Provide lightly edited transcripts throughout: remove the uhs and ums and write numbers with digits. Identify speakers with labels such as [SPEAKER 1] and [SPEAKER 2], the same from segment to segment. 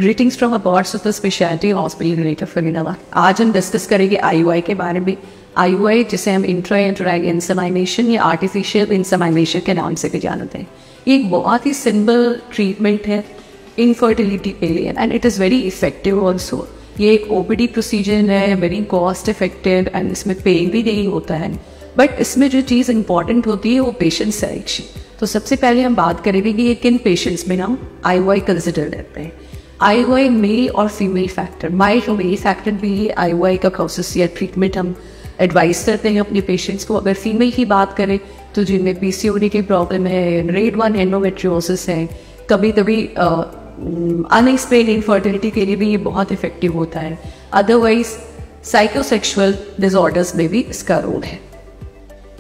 [SPEAKER 1] Greetings from about super speciality hospital greater Faridabad. आज हम discuss करेंगे IUI के बारे में। IUI जिसे हम इंट्रा-यूटेराइन इंसेमिनेशन या आर्टिफिशियल इंसेमिनेशन के नाम से भी जानते हैं। ये एक बहुत ही सिंपल ट्रीटमेंट है इनफर्टिलिटी के लिए and it is very effective also. ये एक OPD प्रोसीजर है, वेरी कॉस्ट इफेक्टिव एंड इसमें पेन भी नहीं होता है। बट इसमें जो चीज़ इंपॉर्टेंट होती है वो पेशेंट सिलेक्शन। तो सबसे पहले हम बात करेंगे कि ये किन पेशेंट्स में हम IUI कंसिडर करते हैं। IUI मेल और फीमेल फैक्टर, माइल्ड और मेल फैक्टर भी IUI का प्रोसेस या ट्रीटमेंट हम एडवाइस करते हैं अपने पेशेंट्स को। अगर फीमेल की बात करें तो जिनमें PCOD की प्रॉब्लम है, ग्रेड 1 एंडोमेट्रियोसिस है, कभी कभी अनएक्सप्लेन्ड इनफर्टिलिटी के लिए भी ये बहुत इफेक्टिव होता है। अदरवाइज साइकोसेक्सुअल डिसऑर्डर्स में भी इसका रोल है।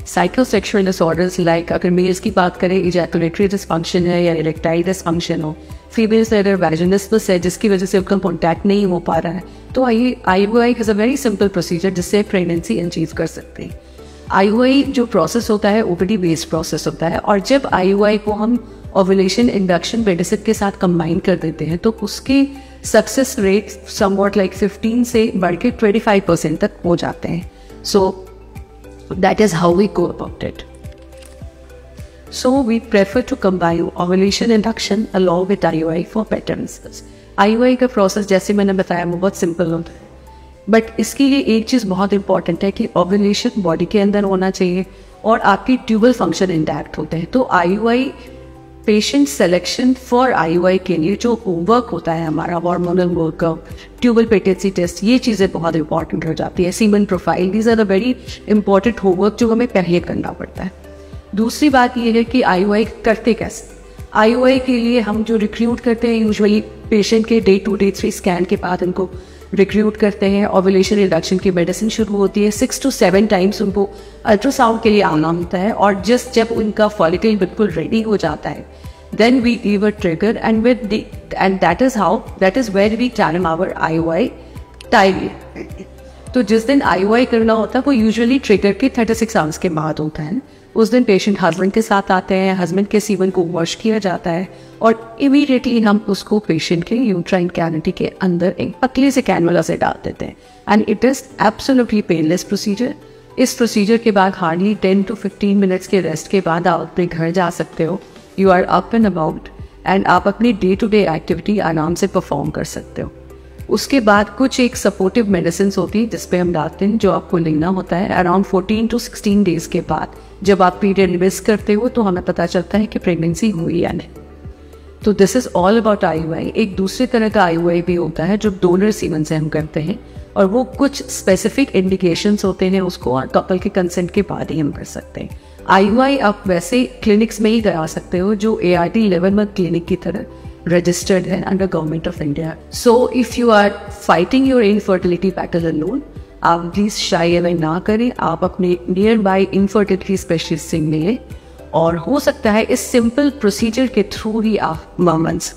[SPEAKER 1] साइकोसेक्सुअल डिसऑर्डर्स लाइक अगर मेल्स की बात करें इजैकुलेटरी डिसफंक्शन है या इरेक्टाइल डिसफंक्शन हो, फीमेल्स से अगर वैजिनिस्मस है जिसकी वजह से उनका कॉन्टैक्ट नहीं हो पा रहा है, तो IUI is a very simple procedure जिससे प्रेगनेंसी अचीव कर सकते हैं। IUI जो प्रोसेस होता है OPD बेस्ड प्रोसेस होता है और जब IUI को हम ओव्यूलेशन इंडक्शन मेडिसिन के साथ कंबाइन कर देते हैं तो उसके सक्सेस रेट समवॉट लाइक 15 से बढ़ के 25% तक हो जाते हैं। सो that is how we go about it. So we prefer to combine ovulation induction along with IUI for better results. IUI का प्रोसेस जैसे मैंने बताया वो बहुत सिंपल होता है, बट इसके लिए एक चीज़ बहुत इंपॉर्टेंट है कि ओव्यूलेशन बॉडी के अंदर होना चाहिए और आपकी ट्यूबल फंक्शन इंटैक्ट होते हैं। तो IUI patient selection for IUI के लिए जो होमवर्क होता है हमारा, hormonal workup, tubal patency test, ये चीज़ें बहुत इंपॉर्टेंट हो जाती है। Semen profile, these are the very important homework जो हमें पहले करना पड़ता है। दूसरी बात ये है कि IUI करते कैसे। IUI के लिए हम जो रिक्रूट करते हैं यूजुअली पेशेंट के Day 2 Day 3 स्कैन के बाद उनको रिक्रूट करते हैं। ओव्यूलेशन रिडक्शन की मेडिसिन शुरू होती है, 6 to 7 टाइम्स उनको अल्ट्रासाउंड के लिए आना होता है और जस्ट जब उनका फॉलिकल बिल्कुल रेडी हो जाता है then we give a trigger and that is where we time our IUI time। तो जिस दिन IUI करना होता है वो यूजुअली ट्रिगर के 36 आवर्स के बाद होता है। उस दिन पेशेंट हस्बैंड के साथ आते हैं, हस्बैंड के सीमन को वॉश किया जाता है और इमीडिएटली हम उसको पेशेंट के यूट्राइन कैविटी के अंदर एक पतले से कैनुला से डाल देते हैं and it is absolutely painless procedure. इस प्रोसीजर के बाद हार्डली 10 to 15 मिनट्स के रेस्ट के बाद आप अपने घर जा सकते हो। You are up and about and आप अपनी डे टू डे एक्टिविटी आराम से परफॉर्म कर सकते हो। उसके बाद कुछ एक सपोर्टिव मेडिसिन होती है जिस पे हम डालते हैं, जो आपको लेना होता है अराउंड 14 to 16 डेज के बाद। जब आप पीरियड मिस करते हो तो हमें पता चलता है कि प्रेगनेंसी हुई या नहीं। तो this is all about IUI। एक दूसरे तरह का IUI भी होता है जो डोनर सीमन से हम करते हैं और वो कुछ स्पेसिफिक इंडिकेशंस होते हैं, उसको कपल के कंसेंट के बाद ही हम कर सकते हैं। IUI आप वैसे क्लिनिक्स में ही करा सकते हो जो ART 11 मंथ क्लिनिक की तरह registered है under Government of India. So if you are fighting your infertility battle alone, आप प्लीज शाई अवे ना करें, आप अपने नियर बाई इनफर्टिलिटी स्पेशलिस्ट से मिलें और हो सकता है इस सिंपल प्रोसीजर के थ्रू ही आप मंथ्स